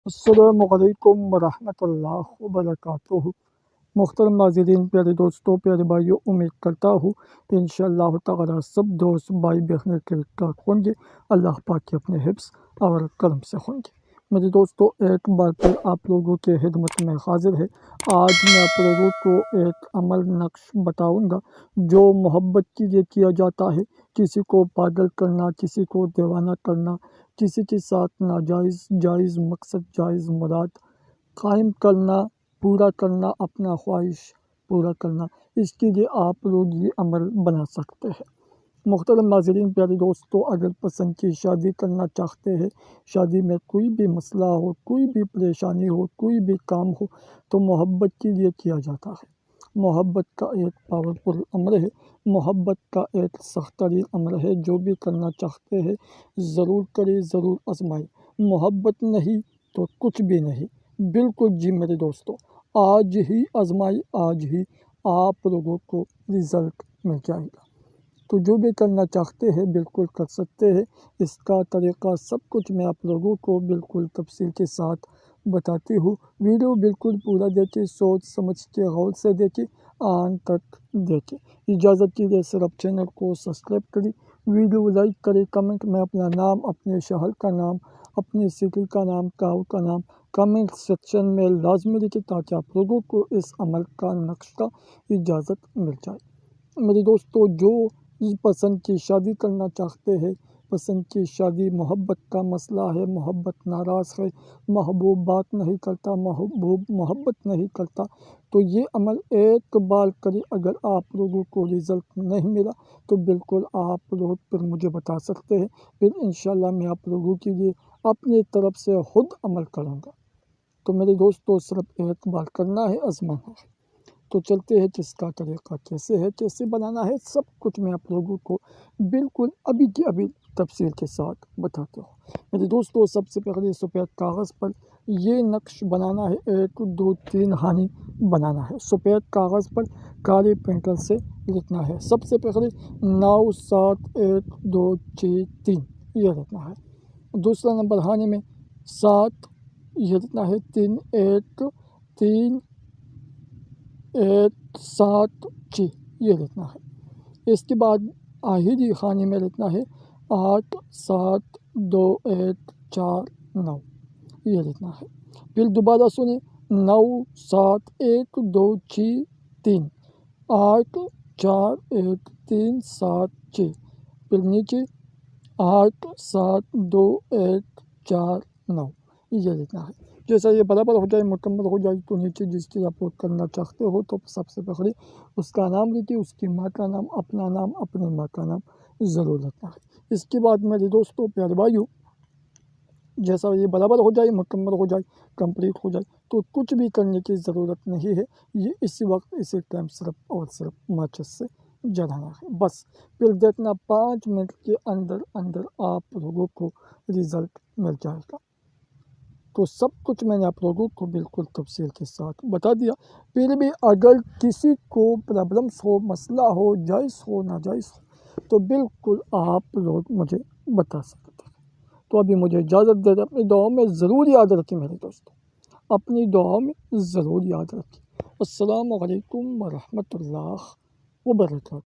السلام علیکم ورحمۃ اللہ وبرکاتہ۔ محترم ناظرین، پیارے دوستوں، پیارے بھائیوں، امید کرتا ہوں کہ انشاءاللہ تعالی سب دوست بھائی بہنیں ٹھیک ٹھاک ہوں گے، اللہ پاک کے اپنے حفظ اور کرم سے ہوں گے۔ میرے دوستوں، ایک بار پھر آپ لوگوں کے خدمت میں حاضر ہے۔ آج میں آپ لوگوں کو ایک عمل نقش بتاؤں گا جو محبت کے لیے کیا جاتا ہے۔ کسی کو پاگل کرنا، کسی کو دیوانہ کرنا، کسی کے ساتھ ناجائز جائز مقصد جائز مراد قائم کرنا، پورا کرنا، اپنا خواہش پورا کرنا، اس کے لیے آپ لوگ یہ عمل بنا سکتے ہیں۔ محترم ناظرین، پیارے دوستوں، اگر پسند کی شادی کرنا چاہتے ہیں، شادی میں کوئی بھی مسئلہ ہو، کوئی بھی پریشانی ہو، کوئی بھی کام ہو تو محبت کے لیے کیا جاتا ہے۔ محبت کا ایک پاورفل امر ہے، محبت کا ایک سخت ترین امر ہے۔ جو بھی کرنا چاہتے ہیں ضرور کرے، ضرور آزمائے۔ محبت نہیں تو کچھ بھی نہیں، بالکل جی میرے دوستوں، آج ہی آزمائی، آج ہی آپ لوگوں کو رزلٹ مل جائے گا۔ تو جو بھی کرنا چاہتے ہیں بالکل کر سکتے ہیں۔ اس کا طریقہ سب کچھ میں آپ لوگوں کو بالکل تفصیل کے ساتھ بتاتی ہوں۔ ویڈیو بالکل پورا دیکھیں، سوچ سمجھ کے غور سے دیکھیں، آن تک دیکھیں۔ اجازت کے لیے صرف چینل کو سبسکرائب کریں، ویڈیو لائک کریں، کمنٹ میں اپنا نام، اپنے شہر کا نام، اپنی سٹی کا نام، گاؤں کا نام کمنٹ سیکشن میں لازمی لکھیں تاکہ آپ لوگوں کو اس عمل کا نقش کا اجازت مل جائے۔ میرے دوستوں، جو پسند کی شادی کرنا چاہتے ہیں، پسند کی شادی محبت کا مسئلہ ہے، محبت ناراض ہے، محبوب بات نہیں کرتا، محبوب محبت نہیں کرتا، تو یہ عمل ایک بار کریں۔ اگر آپ لوگوں کو رزلٹ نہیں ملا تو بالکل آپ لوگ پھر مجھے بتا سکتے ہیں، پھر انشاءاللہ میں آپ لوگوں کے لیے اپنی طرف سے خود عمل کروں گا۔ تو میرے دوستوں، صرف ایک بار کرنا ہے، آزمانا ہے۔ تو چلتے ہیں کس کا طریقہ کیسے ہے، کیسے بنانا ہے، سب کچھ میں آپ لوگوں کو بالکل ابھی کے ابھی تفصیل کے ساتھ بتاتا ہوں۔ میرے دوستوں، سب سے پہلے سفید کاغذ پر یہ نقش بنانا ہے، 1 2 3 ہانی بنانا ہے۔ سفید کاغذ پر کالے پینسل سے لکھنا ہے۔ سب سے پہلے 9 7 1 2 6 3 یہ لکھنا ہے۔ دوسرا نمبر ہانی میں 7 یہ لکھنا ہے، 3 1 3 1 7 6 یہ لکھنا ہے۔ اس کے بعد آخری خانے میں لکھنا ہے 8 7 2 1 4 9 یہ لکھنا ہے۔ پھر دوبارہ سنیں، 9 7 1 2 6 3 8 4 1 3 7 6 پھر نیچے 8 7 2 1 4 9 یہ لکھنا ہے۔ جیسا یہ برابر ہو جائے، مکمل ہو جائے تو نیچے جس کی آپ لوگ کرنا چاہتے ہو تو سب سے پہلے اس کا نام لکھیے، اس کی ماں کا نام، اپنا نام، اپنی ماں کا نام ضرور لکھنا ہے۔ اس کے بعد میرے دوستوں، پیارے بھائیوں، جیسا یہ برابر ہو جائے، مکمل ہو جائے، کمپلیٹ ہو جائے تو کچھ بھی کرنے کی ضرورت نہیں ہے۔ یہ اسی وقت اسی ٹائم صرف اور صرف ماچس سے جلانا ہے، بس۔ پھر دیکھنا 5 منٹ کے اندر اندر آپ لوگوں کو رزلٹ مل جائے گا۔ تو سب کچھ میں نے آپ لوگوں کو بالکل تفصیل کے ساتھ بتا دیا۔ پھر بھی اگر کسی کو پرابلمس ہو، مسئلہ ہو، جائز ہو، ناجائز ہو تو بالکل آپ لوگ مجھے بتا سکتے ہیں۔ تو ابھی مجھے اجازت دے دیں، اپنی دعاؤں میں ضرور یاد رکھیں میرے دوستوں، اپنی دعاؤں میں ضرور یاد رکھیں۔ السلام علیکم ورحمۃ اللہ وبرکاتہ۔